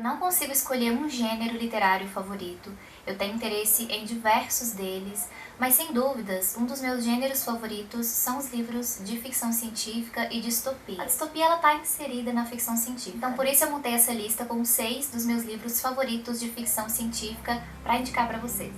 não consigo escolher um gênero literário favorito. Eu tenho interesse em diversos deles, mas sem dúvidas, um dos meus gêneros favoritos são os livros de ficção científica e distopia. A distopia ela tá inserida na ficção científica. Então por isso eu montei essa lista com 6 dos meus livros favoritos de ficção científica para indicar para vocês.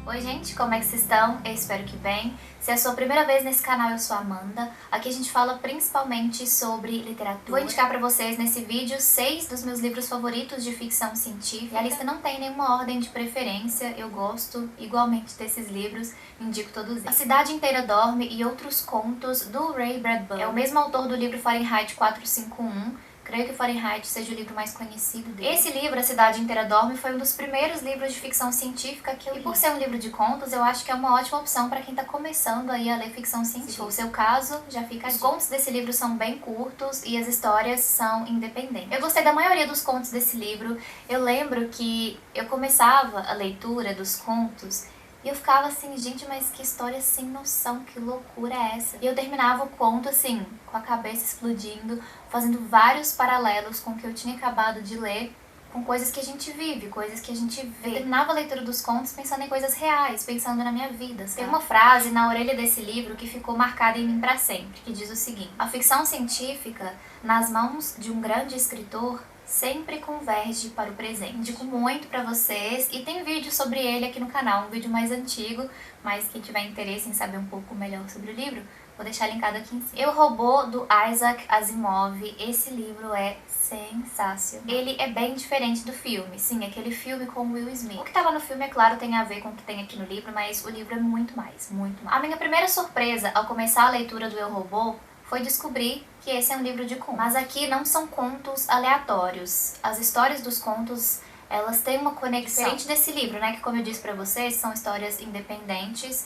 Oi gente, como é que vocês estão? Eu espero que bem. Se é a sua primeira vez nesse canal, eu sou a Amanda. Aqui a gente fala principalmente sobre literatura. Vou indicar pra vocês nesse vídeo 6 dos meus livros favoritos de ficção científica. E a lista não tem nenhuma ordem de preferência, eu gosto igualmente desses livros, indico todos eles. A Cidade Inteira Dorme e Outros Contos, do Ray Bradbury. É o mesmo autor do livro Fahrenheit 451. Creio que Fahrenheit seja o livro mais conhecido dele. Esse livro, A Cidade Inteira Dorme, foi um dos primeiros livros de ficção científica que eu li. E por ser um livro de contos, eu acho que é uma ótima opção para quem está começando aí a ler ficção científica. Se for o seu caso, já fica a dica. Os contos desse livro são bem curtos e as histórias são independentes. Eu gostei da maioria dos contos desse livro. Eu lembro que eu começava a leitura dos contos e eu ficava assim, gente, mas que história sem noção, que loucura é essa? E eu terminava o conto assim, com a cabeça explodindo, fazendo vários paralelos com o que eu tinha acabado de ler, com coisas que a gente vive, coisas que a gente vê. Eu terminava a leitura dos contos pensando em coisas reais, pensando na minha vida, sabe? Tem uma frase na orelha desse livro que ficou marcada em mim pra sempre, que diz o seguinte: a ficção científica, nas mãos de um grande escritor, sempre converge para o presente. Indico muito pra vocês e tem vídeo sobre ele aqui no canal, um vídeo mais antigo, mas quem tiver interesse em saber um pouco melhor sobre o livro, vou deixar linkado aqui em cima. Eu, Robô, do Isaac Asimov. Esse livro é sensacional. Ele é bem diferente do filme, sim, aquele filme com o Will Smith. O que tava no filme, é claro, tem a ver com o que tem aqui no livro, mas o livro é muito mais, muito mais. A minha primeira surpresa ao começar a leitura do Eu, Robô foi descobrir que esse é um livro de contos. Mas aqui não são contos aleatórios. As histórias dos contos, elas têm uma conexão. Diferente desse livro, né, que como eu disse pra vocês, são histórias independentes.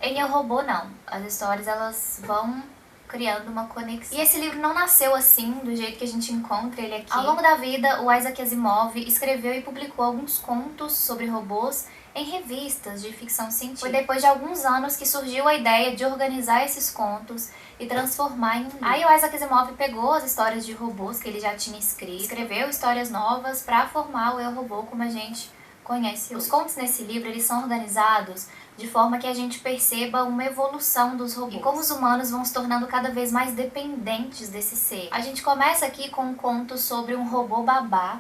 Em Eu, Robô, não. As histórias, elas vão criando uma conexão. E esse livro não nasceu assim, do jeito que a gente encontra ele aqui. Ao longo da vida, o Isaac Asimov escreveu e publicou alguns contos sobre robôs em revistas de ficção científica. Foi depois de alguns anos que surgiu a ideia de organizar esses contos e transformar em um livro. Aí o Isaac Asimov pegou as histórias de robôs que ele já tinha escrito, escreveu histórias novas para formar o Eu, Robô como a gente conhece hoje. Os contos nesse livro, eles são organizados de forma que a gente perceba uma evolução dos robôs e como os humanos vão se tornando cada vez mais dependentes desse ser. A gente começa aqui com um conto sobre um robô babá.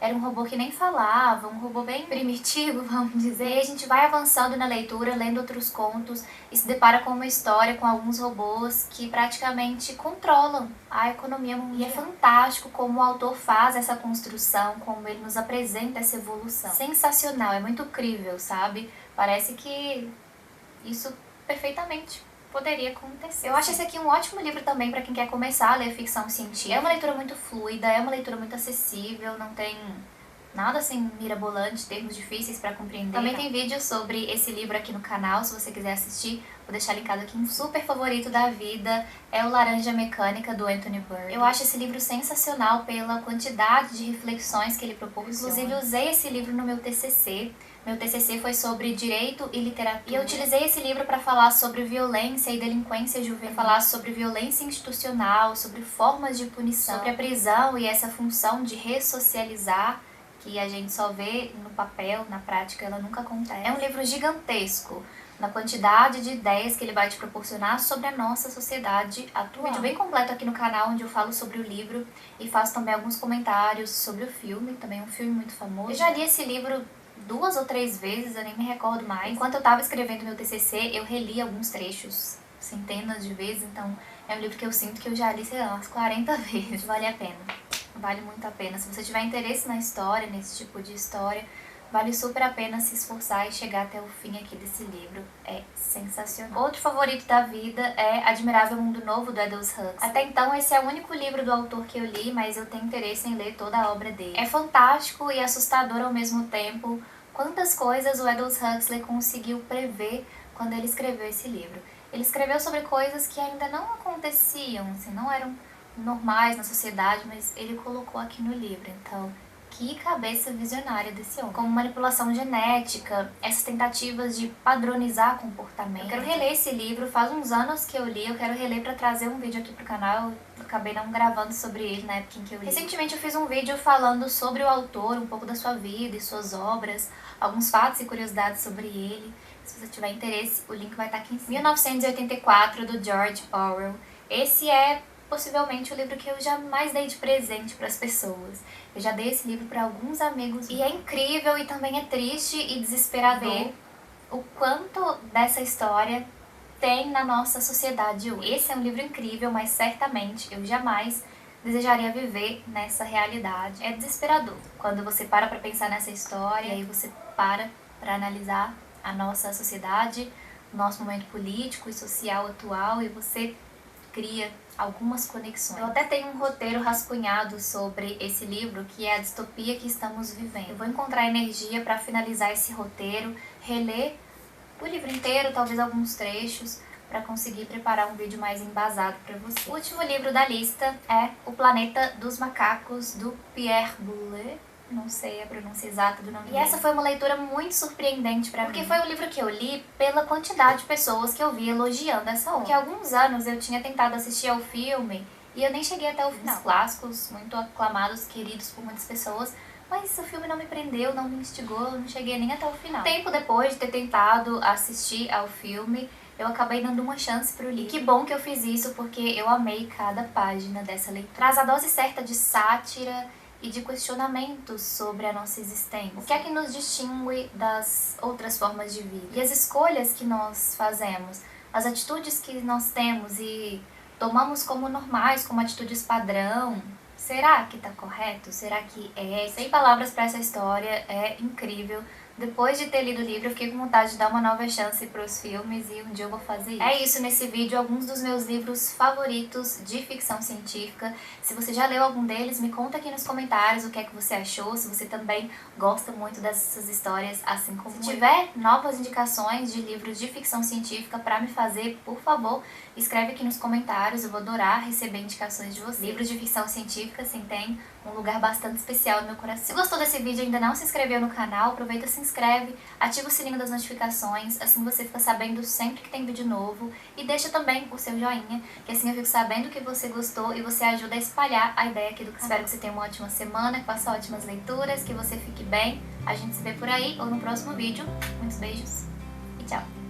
Era um robô que nem falava, um robô bem primitivo, vamos dizer. E a gente vai avançando na leitura, lendo outros contos e se depara com uma história com alguns robôs que praticamente controlam a economia mundial. E é fantástico como o autor faz essa construção, como ele nos apresenta essa evolução. Sensacional, é muito crível, sabe? Parece que isso perfeitamente poderia acontecer. Eu acho esse aqui um ótimo livro também para quem quer começar a ler ficção científica. É uma leitura muito fluida, é uma leitura muito acessível, não tem nada assim mirabolante, termos difíceis para compreender. Também tem vídeo sobre esse livro aqui no canal, se você quiser assistir, vou deixar linkado aqui. Um super favorito da vida é o Laranja Mecânica, do Anthony Burgess. Eu acho esse livro sensacional pela quantidade de reflexões que ele proporciona. Inclusive, usei esse livro no meu TCC. Meu TCC foi sobre direito e literatura. E eu utilizei esse livro para falar sobre violência e delinquência juvenil, falar sobre violência institucional, sobre formas de punição, sobre a prisão e essa função de ressocializar, que a gente só vê no papel, na prática ela nunca acontece. É um livro gigantesco na quantidade de ideias que ele vai te proporcionar sobre a nossa sociedade atual. Um vídeo bem completo aqui no canal onde eu falo sobre o livro e faço também alguns comentários sobre o filme, também é um filme muito famoso. Eu já li esse livro 2 ou 3 vezes, eu nem me recordo mais. Enquanto eu tava escrevendo meu TCC, eu reli alguns trechos centenas de vezes, então é um livro que eu sinto que eu já li, sei lá, umas 40 vezes. Vale a pena, vale muito a pena. Se você tiver interesse na história, nesse tipo de história, vale super a pena se esforçar e chegar até o fim aqui desse livro. É sensacional. Outro favorito da vida é Admirável Mundo Novo, do Aldous Huxley. Até então esse é o único livro do autor que eu li, mas eu tenho interesse em ler toda a obra dele. É fantástico e assustador ao mesmo tempo quantas coisas o Aldous Huxley conseguiu prever quando ele escreveu esse livro. Ele escreveu sobre coisas que ainda não aconteciam, assim, não eram normais na sociedade, mas ele colocou aqui no livro. Então, que cabeça visionária desse homem. Como manipulação genética, essas tentativas de padronizar comportamento. Eu quero reler esse livro, faz uns anos que eu li, eu quero reler pra trazer um vídeo aqui pro canal. Eu acabei não gravando sobre ele na época em que eu li. Recentemente eu fiz um vídeo falando sobre o autor, um pouco da sua vida e suas obras, alguns fatos e curiosidades sobre ele. Se você tiver interesse, o link vai estar aqui em cima. 1984, do George Orwell. Esse é possivelmente o livro que eu jamais dei de presente para as pessoas. Eu já dei esse livro para alguns amigos e é incrível e também é triste e desesperador o quanto dessa história tem na nossa sociedade hoje. Esse é um livro incrível, mas certamente eu jamais desejaria viver nessa realidade. É desesperador quando você para pensar nessa história e aí você para analisar a nossa sociedade, o nosso momento político e social atual, e você cria algumas conexões. Eu até tenho um roteiro rascunhado sobre esse livro, que é a distopia que estamos vivendo. Eu vou encontrar energia para finalizar esse roteiro, reler o livro inteiro, talvez alguns trechos, para conseguir preparar um vídeo mais embasado para você. O último livro da lista é O Planeta dos Macacos, do Pierre Boulle. Não sei a pronúncia exata do nome dele. E essa foi uma leitura muito surpreendente pra mim. Porque foi um livro que eu li pela quantidade de pessoas que eu vi elogiando essa obra. Porque há alguns anos eu tinha tentado assistir ao filme e eu nem cheguei até o final. Os clássicos, muito aclamados, queridos por muitas pessoas, mas o filme não me prendeu, não me instigou, eu não cheguei nem até o final. Tempo depois de ter tentado assistir ao filme, eu acabei dando uma chance pro livro. E que bom que eu fiz isso, porque eu amei cada página dessa leitura. Traz a dose certa de sátira e de questionamentos sobre a nossa existência. O que é que nos distingue das outras formas de vida? E as escolhas que nós fazemos, as atitudes que nós temos e tomamos como normais, como atitudes padrão, será que tá correto? Será que é? Sem palavras para essa história, é incrível. Depois de ter lido o livro, eu fiquei com vontade de dar uma nova chance para os filmes e um dia eu vou fazer isso. É isso nesse vídeo, alguns dos meus livros favoritos de ficção científica. Se você já leu algum deles, me conta aqui nos comentários o que é que você achou, se você também gosta muito dessas histórias, assim como eu. Se tiver novas indicações de livros de ficção científica para me fazer, por favor, escreve aqui nos comentários, eu vou adorar receber indicações de vocês. Livros de ficção científica, assim, tem um lugar bastante especial no meu coração. Se gostou desse vídeo e ainda não se inscreveu no canal, aproveita e se inscreve, ativa o sininho das notificações, assim você fica sabendo sempre que tem vídeo novo, e deixa também o seu joinha, que assim eu fico sabendo que você gostou e você ajuda a espalhar a ideia aqui do canal. Espero que você tenha uma ótima semana, que faça ótimas leituras, que você fique bem. A gente se vê por aí ou no próximo vídeo. Muitos beijos e tchau!